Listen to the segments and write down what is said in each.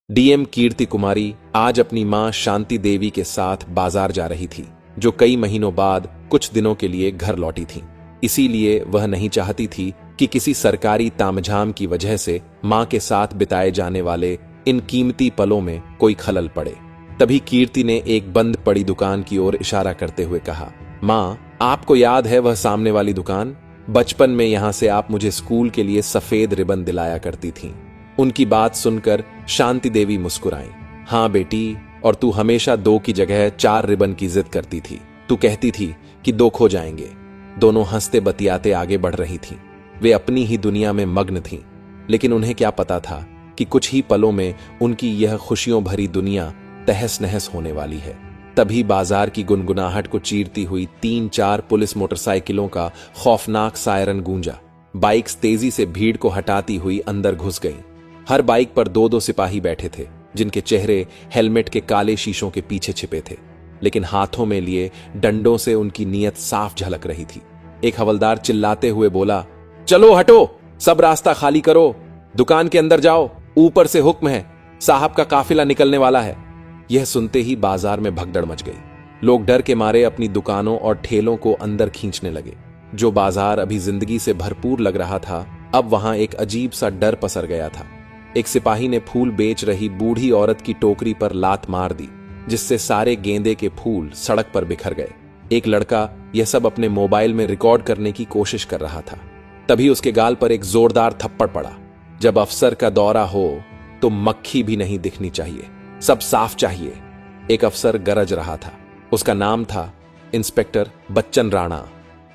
DM कीर्ति कुमारी आज अपनी मां शांति देवी के साथ बाजार जा रही थी, जो कई महीनों बाद कुछ दिनों के लिए घर लौटी थीं। इसीलिए वह नहीं चाहती थी कि किसी सरकारी तामझाम की वजह से मां के साथ बिताए जाने वाले इन कीमती पलों में कोई खलल पड़े। तभी कीर्ति ने एक बंद पड़ी दुकान की ओर इशारा करते हुए कहा, मां, आपको याद है वह सामने वाली दुकान? बचपन में यहां से आप मुझे स्कूल के लिए सफेद रिबन दिलाया करती थीं। उनकी बात सुनकर शांति देवी मुस्कुराई। हाँ बेटी, और तू हमेशा 2 की जगह 4 रिबन की जिद करती थी। तू कहती थी कि 2 खो जाएंगे। दोनों हंसते बतियाते आगे बढ़ रही थीं। वे अपनी ही दुनिया में मग्न थीं, लेकिन उन्हें क्या पता था कि कुछ ही पलों में उनकी यह खुशियों भरी दुनिया तहस नहस होने वाली है। तभी बाजार की गुनगुनाहट को चीरती हुई 3-4 पुलिस मोटरसाइकिलों का खौफनाक सायरन गूंजा। बाइक्स तेजी से भीड़ को हटाती हुई अंदर घुस गईं। हर बाइक पर 2-2 सिपाही बैठे थे, जिनके चेहरे हेलमेट के काले शीशों के पीछे छिपे थे, लेकिन हाथों में लिए डंडों से उनकी नीयत साफ झलक रही थी। एक हवलदार चिल्लाते हुए बोला, चलो हटो, सब रास्ता खाली करो, दुकान के अंदर जाओ, ऊपर से हुक्म है, साहब का काफिला निकलने वाला है। यह सुनते ही बाजार में भगदड़ मच गई। लोग डर के मारे अपनी दुकानों और ठेलों को अंदर खींचने लगे। जो बाजार अभी जिंदगी से भरपूर लग रहा था, अब वहां एक अजीब सा डर पसर गया था। एक सिपाही ने फूल बेच रही बूढ़ी औरत की टोकरी पर लात मार दी, जिससे सारे गेंदे के फूल सड़क पर बिखर गए। एक लड़का यह सब अपने मोबाइल में रिकॉर्ड करने की कोशिश कर रहा था। तभी उसके गाल पर एक जोरदार थप्पड़ पड़ा। जब अफसर का दौरा हो तो मक्खी भी नहीं दिखनी चाहिए, सब साफ चाहिए। एक अफसर गरज रहा था। उसका नाम था इंस्पेक्टर बच्चन राणा।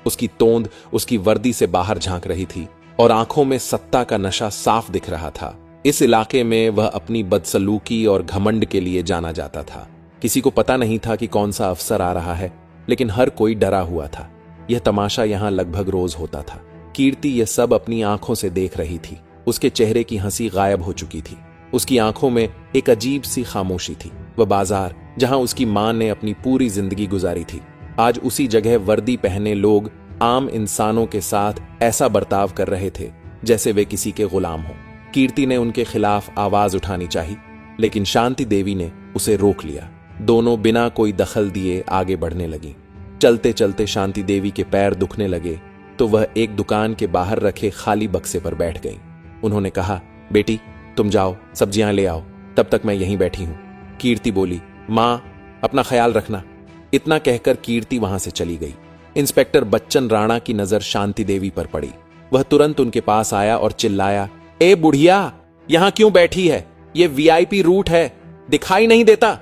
उसकी तोंद उसकी वर्दी से बाहर झांक रही थी और आंखों में सत्ता का नशा साफ दिख रहा था। इस इलाके में वह अपनी बदसलूकी और घमंड के लिए जाना जाता था। किसी को पता नहीं था कि कौन सा अफसर आ रहा है, लेकिन हर कोई डरा हुआ था। यह तमाशा यहां लगभग रोज होता था। कीर्ति यह सब अपनी आंखों से देख रही थी। उसके चेहरे की हंसी गायब हो चुकी थी। उसकी आंखों में एक अजीब सी खामोशी थी। वह बाजार, जहां उसकी मां ने अपनी पूरी जिंदगी गुजारी थी, आज उसी जगह वर्दी पहने लोग आम इंसानों के साथ ऐसा बर्ताव कर रहे थे जैसे वे किसी के गुलाम हों। कीर्ति ने उनके खिलाफ आवाज उठानी चाहिए, लेकिन शांति देवी ने उसे रोक लिया। दोनों बिना कोई दखल दिए आगे बढ़ने लगी। चलते चलते शांति देवी के पैर दुखने लगे तो वह एक दुकान के बाहर रखे खाली बक्से पर बैठ गई। उन्होंने कहा, बेटी तुम जाओ, सब्जियां ले आओ, तब तक मैं यहीं बैठी हूं। कीर्ति बोली, मां, अपना ख्याल रखना। इतना कहकर कीर्ति वहां से चली गई। इंस्पेक्टर बच्चन राणा की नजर शांति देवी पर पड़ी। वह तुरंत उनके पास आया और चिल्लाया, ए बुढ़िया, यहां क्यों बैठी है? यह वीआईपी रूट है, दिखाई नहीं देता?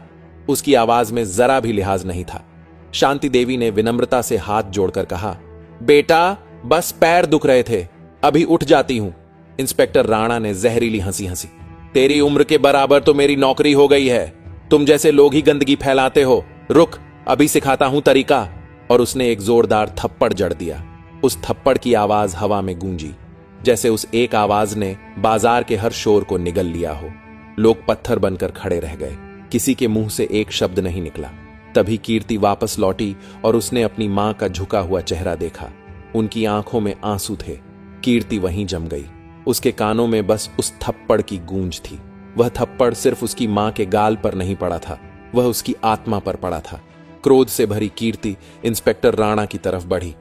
उसकी आवाज में जरा भी लिहाज नहीं था। शांति देवी ने विनम्रता से हाथ जोड़कर कहा, बेटा बस पैर दुख रहे थे, अभी उठ जाती हूं। इंस्पेक्टर राणा ने जहरीली हंसी हंसी। तेरी उम्र के बराबर तो मेरी नौकरी हो गई है, तुम जैसे लोग ही गंदगी फैलाते हो। रुक, अभी सिखाता हूं तरीका। और उसने एक जोरदार थप्पड़ जड़ दिया। उस थप्पड़ की आवाज हवा में गूंजी, जैसे उस एक आवाज ने बाजार के हर शोर को निगल लिया हो। लोग पत्थर बनकर खड़े रह गए। किसी के मुंह से एक शब्द नहीं निकला। तभी कीर्ति वापस लौटी और उसने अपनी मां का झुका हुआ चेहरा देखा। उनकी आंखों में आंसू थे। कीर्ति वहीं जम गई। उसके कानों में बस उस थप्पड़ की गूंज थी। वह थप्पड़ सिर्फ उसकी मां के गाल पर नहीं पड़ा था, वह उसकी आत्मा पर पड़ा था। क्रोध से भरी कीर्ति इंस्पेक्टर राणा की तरफ बढ़ी।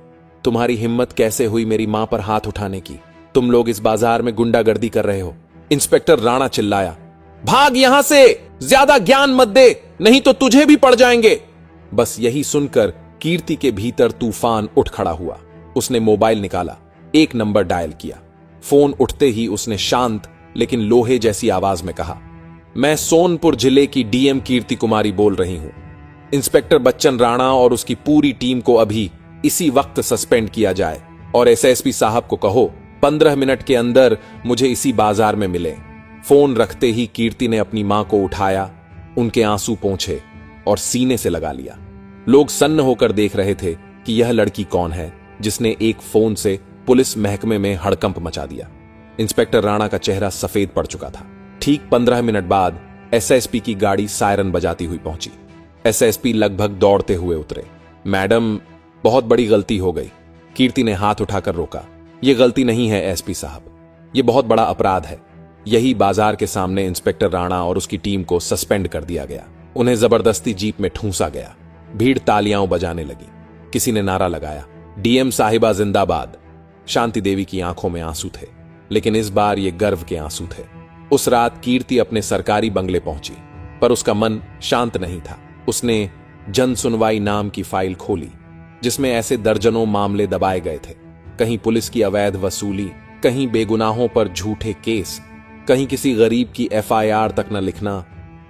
तुम्हारी हिम्मत कैसे हुई मेरी मां पर हाथ उठाने की? तुम लोग इस बाजार में गुंडागर्दी कर रहे हो। इंस्पेक्टर राणा चिल्लाया, भाग यहां से, ज्यादा ज्ञान मत दे, नहीं तो तुझे भी पड़ जाएंगे। बस यही सुनकर कीर्ति के भीतर तूफान उठ खड़ा हुआ। उसने मोबाइल निकाला, 1 नंबर डायल किया। फोन उठते ही उसने शांत लेकिन लोहे जैसी आवाज में कहा, मैं सोनपुर जिले की डीएम कीर्ति कुमारी बोल रही हूं। इंस्पेक्टर बच्चन राणा और उसकी पूरी टीम को अभी इसी वक्त सस्पेंड किया जाए और एसएसपी साहब को कहो 15 मिनट के अंदर मुझे इसी बाजार में मिले। फोन रखते ही कीर्ति ने अपनी मां को उठाया, उनके आंसू पोंछे और सीने से लगा लिया। लोग सन्न होकर देख रहे थे कि यह लड़की कौन है जिसने एक फोन से पुलिस महकमे में हड़कंप मचा दिया। इंस्पेक्टर राणा का चेहरा सफेद पड़ चुका था। ठीक 15 मिनट बाद एसएसपी की गाड़ी सायरन बजाती हुई पहुंची। एसएसपी लगभग दौड़ते हुए उतरे। मैडम, बहुत बड़ी गलती हो गई। कीर्ति ने हाथ उठाकर रोका। यह गलती नहीं है एसपी साहब, यह बहुत बड़ा अपराध है। यही बाजार के सामने इंस्पेक्टर राणा और उसकी टीम को सस्पेंड कर दिया गया। उन्हें जबरदस्ती जीप में ठूंसा गया। भीड़ तालियां बजाने लगी। किसी ने नारा लगाया, डीएम साहिबा जिंदाबाद। शांति देवी की आंखों में आंसू थे, लेकिन इस बार ये गर्व के आंसू थे। उस रात कीर्ति अपने सरकारी बंगले पहुंची, पर उसका मन शांत नहीं था। उसने जन सुनवाई नाम की फाइल खोली, जिसमें ऐसे दर्जनों मामले दबाए गए थे। कहीं पुलिस की अवैध वसूली, कहीं बेगुनाहों पर झूठे केस, कहीं किसी गरीब की एफआईआर तक न लिखना।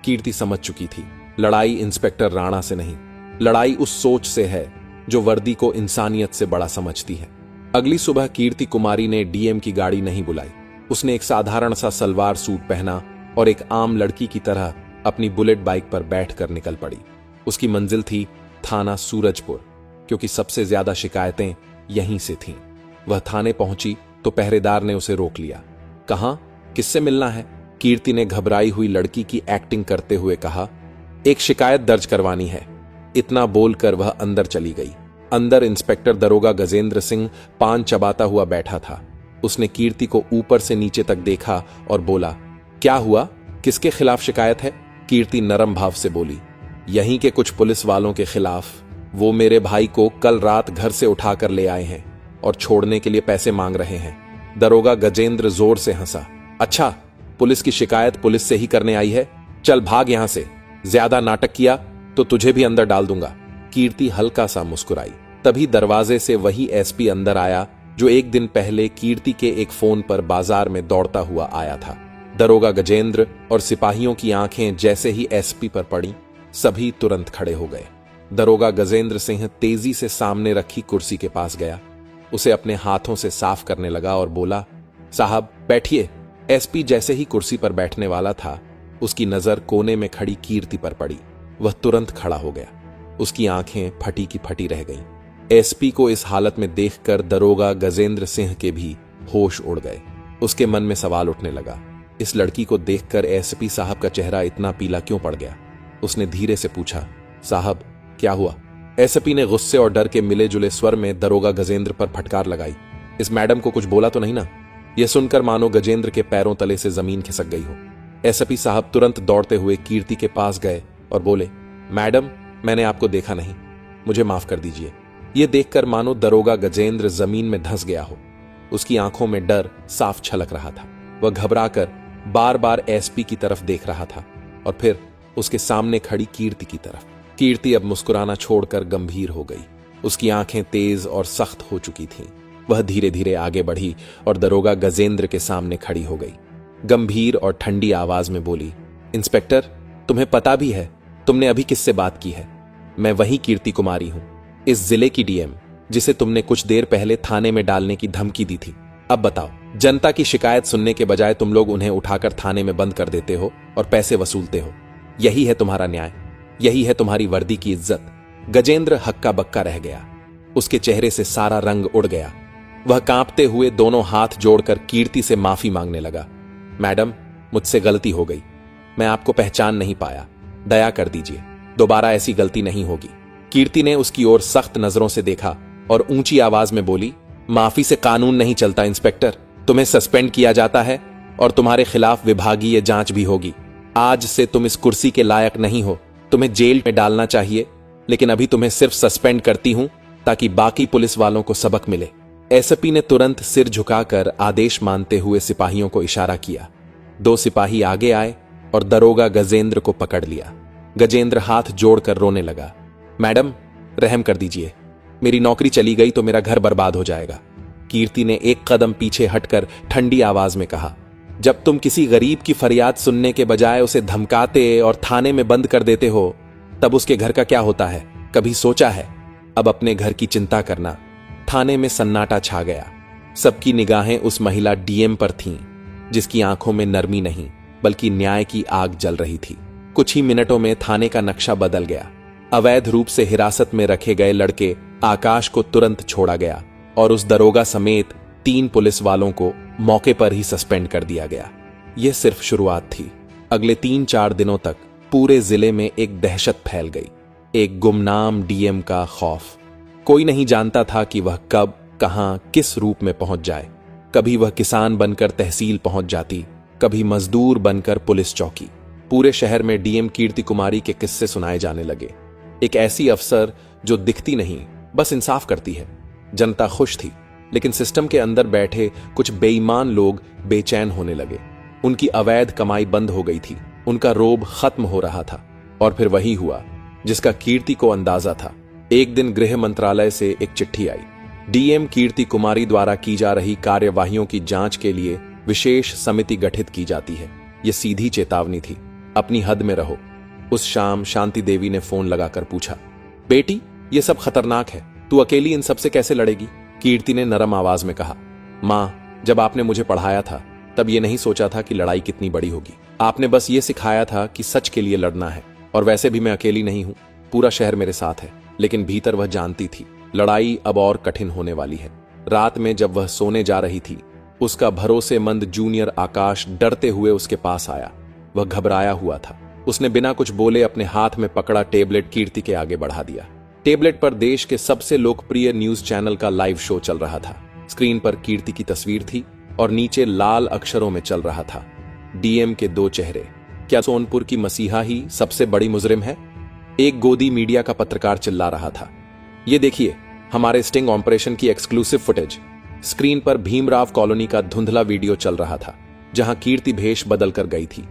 कीर्ति समझ चुकी थी, लड़ाई इंस्पेक्टर राणा से नहीं, लड़ाई उस सोच से है जो वर्दी को इंसानियत से बड़ा समझती है। अगली सुबह कीर्ति कुमारी ने डीएम की गाड़ी नहीं बुलाई। उसने एक साधारण सा सलवार सूट पहना और एक आम लड़की की तरह अपनी बुलेट बाइक पर बैठकर निकल पड़ी। उसकी मंजिल थी थाना सूरजपुर, क्योंकि सबसे ज्यादा शिकायतें यहीं से थीं। वह थाने पहुंची तो पहरेदार ने उसे रोक लिया। कहां, किससे मिलना है? कीर्ति ने घबराई हुई लड़की की एक्टिंग करते हुए कहा, एक शिकायत दर्ज करवानी है। इतना बोलकर वह अंदर चली गई। अंदर इंस्पेक्टर दरोगा गजेंद्र सिंह पान चबाता हुआ बैठा था। उसने कीर्ति को ऊपर से नीचे तक देखा और बोला, क्या हुआ, किसके खिलाफ शिकायत है? कीर्ति नरम भाव से बोली, यहीं के कुछ पुलिस वालों के खिलाफ। वो मेरे भाई को कल रात घर से उठाकर ले आए हैं और छोड़ने के लिए पैसे मांग रहे हैं। दरोगा गजेंद्र जोर से हंसा, अच्छा, पुलिस की शिकायत पुलिस से ही करने आई है? चल भाग यहां से, ज्यादा नाटक किया तो तुझे भी अंदर डाल दूंगा। कीर्ति हल्का सा मुस्कुराई। तभी दरवाजे से वही एसपी अंदर आया जो एक दिन पहले कीर्ति के एक फोन पर बाजार में दौड़ता हुआ आया था। दरोगा गजेंद्र और सिपाहियों की आंखें जैसे ही एसपी पर पड़ी, सभी तुरंत खड़े हो गए। दरोगा गजेंद्र सिंह तेजी से सामने रखी कुर्सी के पास गया, उसे अपने हाथों से साफ करने लगा और बोला, साहब बैठिए। एसपी जैसे ही कुर्सी पर बैठने वाला था, उसकी नजर कोने में खड़ी कीर्ति पर पड़ी। वह तुरंत खड़ा हो गया। उसकी आंखें फटी की फटी रह गईं। एसपी को इस हालत में देखकर दरोगा गजेंद्र सिंह के भी होश उड़ गए। उसके मन में सवाल उठने लगा, इस लड़की को देखकर एसपी साहब का चेहरा इतना पीला क्यों पड़ गया? उसने धीरे से पूछा, साहब क्या हुआ? एसपी ने गुस्से और डर के मिले जुले स्वर में दरोगा गजेंद्र पर फटकार लगाई, इस मैडम को कुछ बोला तो नहीं ना? यह सुनकर मानो गजेंद्र के पैरों तले से जमीन खिसक गई हो। एसपी साहब तुरंत दौड़ते हुए कीर्ति के पास गए और बोले, मैडम मैंने आपको देखा नहीं, मुझे माफ कर दीजिए। यह देखकर मानो दरोगा गजेंद्र जमीन में धंस गया हो। उसकी आंखों में डर साफ छलक रहा था। वह घबराकर बार बार एसपी की तरफ देख रहा था और फिर उसके सामने खड़ी कीर्ति की तरफ। कीर्ति अब मुस्कुराना छोड़कर गंभीर हो गई। उसकी आंखें तेज और सख्त हो चुकी थीं। वह धीरे धीरे आगे बढ़ी और दरोगा गजेंद्र के सामने खड़ी हो गई। गंभीर और ठंडी आवाज में बोली, इंस्पेक्टर तुम्हें पता भी है तुमने अभी किससे बात की है? मैं वही कीर्ति कुमारी हूं, इस जिले की डीएम, जिसे तुमने कुछ देर पहले थाने में डालने की धमकी दी थी। अब बताओ, जनता की शिकायत सुनने के बजाय तुम लोग उन्हें उठाकर थाने में बंद कर देते हो और पैसे वसूलते हो। यही है तुम्हारा न्याय, यही है तुम्हारी वर्दी की इज्जत। गजेंद्र हक्का बक्का रह गया। उसके चेहरे से सारा रंग उड़ गया। वह कांपते हुए दोनों हाथ जोड़कर कीर्ति से माफी मांगने लगा, मैडम मुझसे गलती हो गई, मैं आपको पहचान नहीं पाया, दया कर दीजिए, दोबारा ऐसी गलती नहीं होगी। कीर्ति ने उसकी ओर सख्त नजरों से देखा और ऊंची आवाज में बोली, माफी से कानून नहीं चलता इंस्पेक्टर, तुम्हें सस्पेंड किया जाता है और तुम्हारे खिलाफ विभागीय जांच भी होगी। आज से तुम इस कुर्सी के लायक नहीं हो, तुम्हें जेल में डालना चाहिए, लेकिन अभी तुम्हें सिर्फ सस्पेंड करती हूं ताकि बाकी पुलिस वालों को सबक मिले। एसपी ने तुरंत सिर झुकाकर आदेश मानते हुए सिपाहियों को इशारा किया। 2 सिपाही आगे आए और दरोगा गजेंद्र को पकड़ लिया। गजेंद्र हाथ जोड़कर रोने लगा, मैडम रहम कर दीजिए, मेरी नौकरी चली गई तो मेरा घर बर्बाद हो जाएगा। कीर्ति ने एक कदम पीछे हटकर ठंडी आवाज में कहा, जब तुम किसी गरीब की फरियाद सुनने के बजाय उसे धमकाते और थाने में बंद कर देते हो, तब उसके घर का क्या होता है, कभी सोचा है? अब अपने घर की चिंता करना। थाने में सन्नाटा छा गया। सबकी निगाहें उस महिला डीएम पर थीं, जिसकी आंखों में नरमी नहीं बल्कि न्याय की आग जल रही थी। कुछ ही मिनटों में थाने का नक्शा बदल गया। अवैध रूप से हिरासत में रखे गए लड़के आकाश को तुरंत छोड़ा गया और उस दरोगा समेत 3 पुलिस वालों को मौके पर ही सस्पेंड कर दिया गया। यह सिर्फ शुरुआत थी। अगले 3-4 दिनों तक पूरे जिले में एक दहशत फैल गई, एक गुमनाम डीएम का खौफ। कोई नहीं जानता था कि वह कब, कहां, किस रूप में पहुंच जाए। कभी वह किसान बनकर तहसील पहुंच जाती, कभी मजदूर बनकर पुलिस चौकी। पूरे शहर में डीएम कीर्ति कुमारी के किस्से सुनाए जाने लगे। एक ऐसी अफसर जो दिखती नहीं, बस इंसाफ करती है। जनता खुश थी, लेकिन सिस्टम के अंदर बैठे कुछ बेईमान लोग बेचैन होने लगे। उनकी अवैध कमाई बंद हो गई थी, उनका रोब खत्म हो रहा था। और फिर वही हुआ जिसका कीर्ति को अंदाजा था। एक दिन गृह मंत्रालय से एक चिट्ठी आई। डीएम कीर्ति कुमारी द्वारा की जा रही कार्यवाहियों की जांच के लिए विशेष समिति गठित की जाती है। यह सीधी चेतावनी थी, अपनी हद में रहो। उस शाम शांति देवी ने फोन लगाकर पूछा, बेटी ये सब खतरनाक है, तू अकेली इन सब से कैसे लड़ेगी? कीर्ति ने नरम आवाज में कहा, मां, जब आपने मुझे पढ़ाया था तब ये नहीं सोचा था कि लड़ाई कितनी बड़ी होगी। आपने बस ये सिखाया था कि सच के लिए लड़ना है। और वैसे भी मैं अकेली नहीं हूं, पूरा शहर मेरे साथ है। लेकिन भीतर वह जानती थी लड़ाई अब और कठिन होने वाली है। रात में जब वह सोने जा रही थी, उसका भरोसेमंद जूनियर आकाश डरते हुए उसके पास आया। वह घबराया हुआ था। उसने बिना कुछ बोले अपने हाथ में पकड़ा टेबलेट कीर्ति के आगे बढ़ा दिया। टेबलेट पर देश के सबसे लोकप्रिय न्यूज चैनल का लाइव शो चल रहा था। स्क्रीन पर कीर्ति की तस्वीर थी और नीचे लाल अक्षरों में चल रहा था, डीएम के 2 चेहरे। क्या सोनपुर की मसीहा ही सबसे बड़ी मुजरिम है? एक गोदी मीडिया का पत्रकार चिल्ला रहा था, ये देखिए हमारे स्टिंग ऑपरेशन की एक्सक्लूसिव फुटेज। स्क्रीन पर भीमराव कॉलोनी का धुंधला वीडियो चल रहा था, जहां कीर्ति भेष बदल कर गई थी।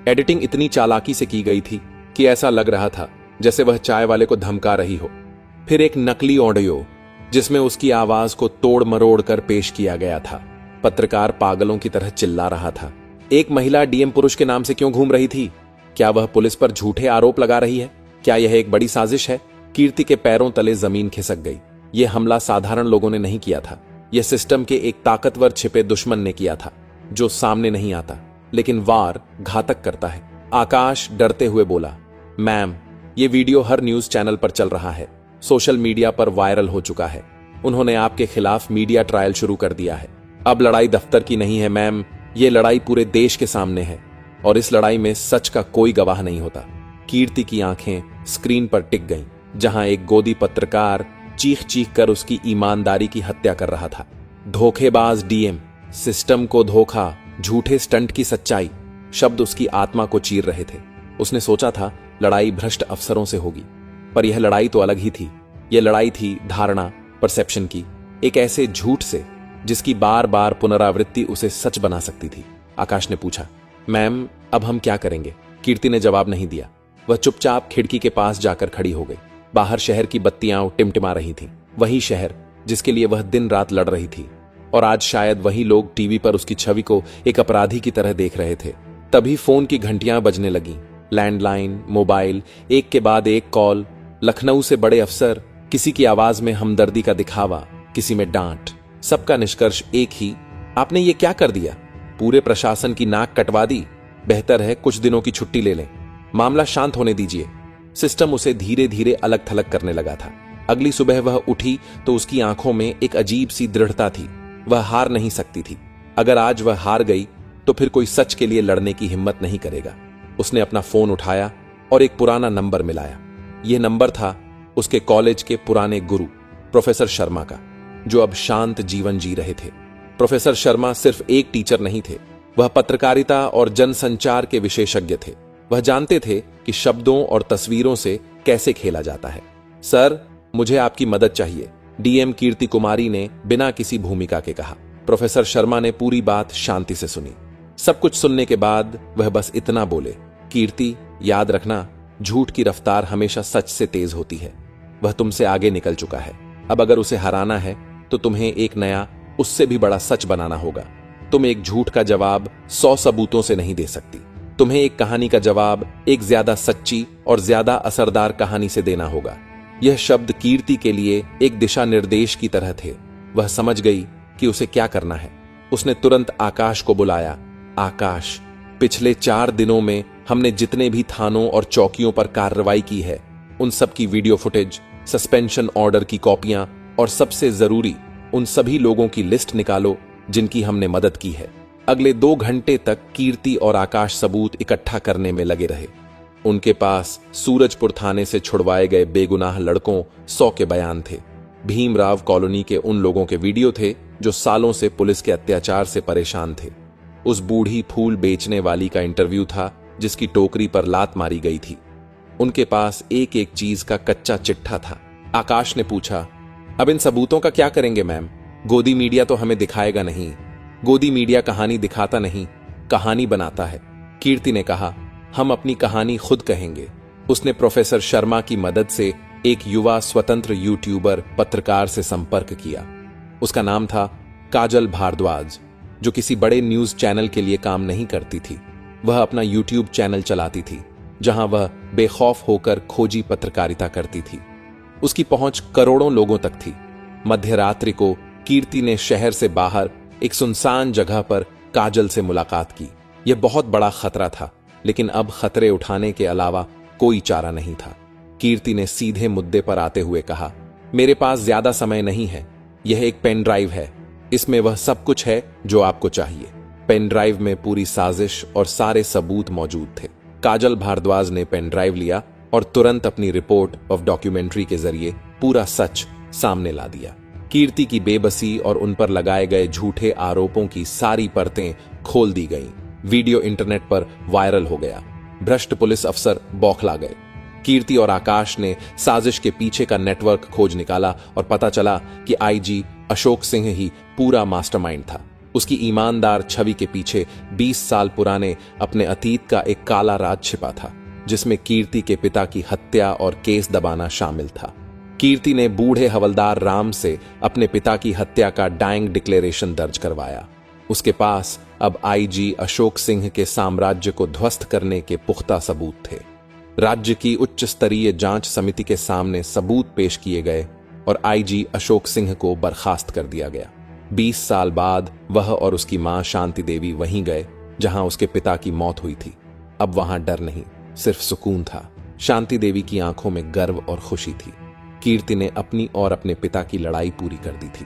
एडिटिंग इतनी चालाकी से की गई थी कि ऐसा लग रहा था जैसे वह चाय वाले को धमका रही हो। फिर एक नकली ऑडियो जिसमें उसकी आवाज को तोड़ मरोड़ कर पेश किया गया था। पत्रकार पागलों की तरह चिल्ला रहा था, एक महिला डीएम पुरुष के नाम से क्यों घूम रही थी? क्या वह पुलिस पर झूठे आरोप लगा रही है? क्या यह एक बड़ी साजिश है? कीर्ति के पैरों तले जमीन खिसक गई। यह हमला साधारण लोगों ने नहीं किया था, यह सिस्टम के एक ताकतवर छिपे दुश्मन ने किया था, जो सामने नहीं आता लेकिन वार घातक करता है। आकाश डरते हुए बोला, मैम, ये वीडियो हर न्यूज चैनल पर चल रहा है, सोशल मीडिया पर वायरल हो चुका है। उन्होंने आपके खिलाफ मीडिया ट्रायल शुरू कर दिया है। अब लड़ाई दफ्तर की नहीं है मैम, ये लड़ाई पूरे देश के सामने है और इस लड़ाई में सच का कोई गवाह नहीं होता। कीर्ति की आंखें स्क्रीन पर टिक गईं, जहां एक गोदी पत्रकार चीख चीख कर उसकी ईमानदारी की हत्या कर रहा था। धोखेबाज डीएम, सिस्टम को धोखा, झूठे स्टंट की सच्चाई, शब्द उसकी आत्मा को चीर रहे थे। उसने सोचा था लड़ाई भ्रष्ट अफसरों से होगी, पर यह लड़ाई तो अलग ही थी। यह लड़ाई थी धारणा, परसेप्शन की, एक ऐसे झूठ से जिसकी बार बार पुनरावृत्ति उसे सच बना सकती थी। आकाश ने पूछा, मैम अब हम क्या करेंगे? कीर्ति ने जवाब नहीं दिया। वह चुपचाप खिड़की के पास जाकर खड़ी हो गई। बाहर शहर की बत्तियां टिमटिमा रही थीं, वही शहर जिसके लिए वह दिन रात लड़ रही थी। और आज शायद वही लोग टीवी पर उसकी छवि को एक अपराधी की तरह देख रहे थे। तभी फोन की घंटियां बजने लगीं। लैंडलाइन, मोबाइल, एक के बाद एक कॉल। लखनऊ से बड़े अफसर, किसी की आवाज में हमदर्दी का दिखावा, किसी में डांट। सबका निष्कर्ष एक ही, आपने ये क्या कर दिया? पूरे प्रशासन की नाक कटवा दी। बेहतर है कुछ दिनों की छुट्टी ले लें, मामला शांत होने दीजिए। सिस्टम उसे धीरे धीरे अलग थलग करने लगा था। अगली सुबह वह उठी तो उसकी आंखों में एक अजीब सी दृढ़ता थी। वह हार नहीं सकती थी। अगर आज वह हार गई तो फिर कोई सच के लिए लड़ने की हिम्मत नहीं करेगा। उसने अपना फोन उठाया और एक पुराना नंबर मिलाया। यह नंबर था उसके कॉलेज के पुराने गुरु प्रोफेसर शर्मा का, जो अब शांत जीवन जी रहे थे। प्रोफेसर शर्मा सिर्फ एक टीचर नहीं थे, वह पत्रकारिता और जनसंचार के विशेषज्ञ थे। वह जानते थे कि शब्दों और तस्वीरों से कैसे खेला जाता है। सर, मुझे आपकी मदद चाहिए, डीएम कीर्ति कुमारी ने बिना किसी भूमिका के कहा। प्रोफेसर शर्मा ने पूरी बात शांति से सुनी। सब कुछ सुनने के बाद वह बस इतना बोले, कीर्ति, याद रखना, झूठ की रफ्तार हमेशा सच से तेज होती है। वह तुमसे आगे निकल चुका है। अब अगर उसे हराना है तो तुम्हें एक नया, उससे भी बड़ा सच बनाना होगा। तुम एक झूठ का जवाब 100 सबूतों से नहीं दे सकती। तुम्हें एक कहानी का जवाब एक ज्यादा सच्ची और ज्यादा असरदार कहानी से देना होगा। यह शब्द कीर्ति के लिए एक दिशा निर्देश की तरह थे। वह समझ गई कि उसे क्या करना है। उसने तुरंत आकाश को बुलाया। आकाश, पिछले 4 दिनों में हमने जितने भी थानों और चौकियों पर कार्रवाई की है, उन सब की वीडियो फुटेज, सस्पेंशन ऑर्डर की कॉपियां और सबसे जरूरी उन सभी लोगों की लिस्ट निकालो जिनकी हमने मदद की है। अगले 2 घंटे तक कीर्ति और आकाश सबूत इकट्ठा करने में लगे रहे। उनके पास सूरजपुर थाने से छुड़वाए गए बेगुनाह लड़कों 100 के बयान थे। भीमराव कॉलोनी के उन लोगों के वीडियो थे जो सालों से पुलिस के अत्याचार से परेशान थे। उस बूढ़ी फूल बेचने वाली का इंटरव्यू था जिसकी टोकरी पर लात मारी गई थी। उनके पास एक एक चीज का कच्चा चिट्ठा था। आकाश ने पूछा, अब इन सबूतों का क्या करेंगे मैम? गोदी मीडिया तो हमें दिखाएगा नहीं। गोदी मीडिया कहानी दिखाता नहीं, कहानी बनाता है। कीर्ति ने कहा, हम अपनी कहानी खुद कहेंगे। उसने प्रोफेसर शर्मा की मदद से एक युवा स्वतंत्र यूट्यूबर पत्रकार से संपर्क किया। उसका नाम था काजल भारद्वाज, जो किसी बड़े न्यूज चैनल के लिए काम नहीं करती थी। वह अपना यूट्यूब चैनल चलाती थी, जहां वह बेखौफ होकर खोजी पत्रकारिता करती थी। उसकी पहुंच करोड़ों लोगों तक थी। मध्य रात्रि को कीर्ति ने शहर से बाहर एक सुनसान जगह पर काजल से मुलाकात की। यह बहुत बड़ा खतरा था, लेकिन अब खतरे उठाने के अलावा कोई चारा नहीं था। कीर्ति ने सीधे मुद्दे पर आते हुए कहा, मेरे पास ज्यादा समय नहीं है। यह एक पेन ड्राइव है, इसमें वह सब कुछ है जो आपको चाहिए। पेन ड्राइव में पूरी साजिश और सारे सबूत मौजूद थे। काजल भारद्वाज ने पेन ड्राइव लिया और तुरंत अपनी रिपोर्ट ऑफ डॉक्यूमेंट्री के जरिए पूरा सच सामने ला दिया। कीर्ति की बेबसी और उन पर लगाए गए झूठे आरोपों की सारी परतें खोल दी गईं। वीडियो इंटरनेट पर वायरल हो गया। भ्रष्ट पुलिस अफसर बौखला गए। कीर्ति और आकाश ने साजिश के पीछे का नेटवर्क खोज निकाला और पता चला कि आईजी अशोक सिंह ही पूरा मास्टरमाइंड था। उसकी ईमानदार छवि के पीछे 20 साल पुराने अपने अतीत का एक काला राज छिपा था, जिसमें कीर्ति के पिता की हत्या और केस दबाना शामिल था। कीर्ति ने बूढ़े हवलदार राम से अपने पिता की हत्या का डाइंग डिक्लेरेशन दर्ज करवाया। उसके पास अब आईजी अशोक सिंह के साम्राज्य को ध्वस्त करने के पुख्ता सबूत थे। राज्य की उच्च स्तरीय जांच समिति के सामने सबूत पेश किए गए और आईजी अशोक सिंह को बर्खास्त कर दिया गया। 20 साल बाद वह और उसकी मां शांति देवी वहीं गए जहां उसके पिता की मौत हुई थी। अब वहां डर नहीं, सिर्फ सुकून था। शांति देवी की आंखों में गर्व और खुशी थी। कीर्ति ने अपनी और अपने पिता की लड़ाई पूरी कर दी थी।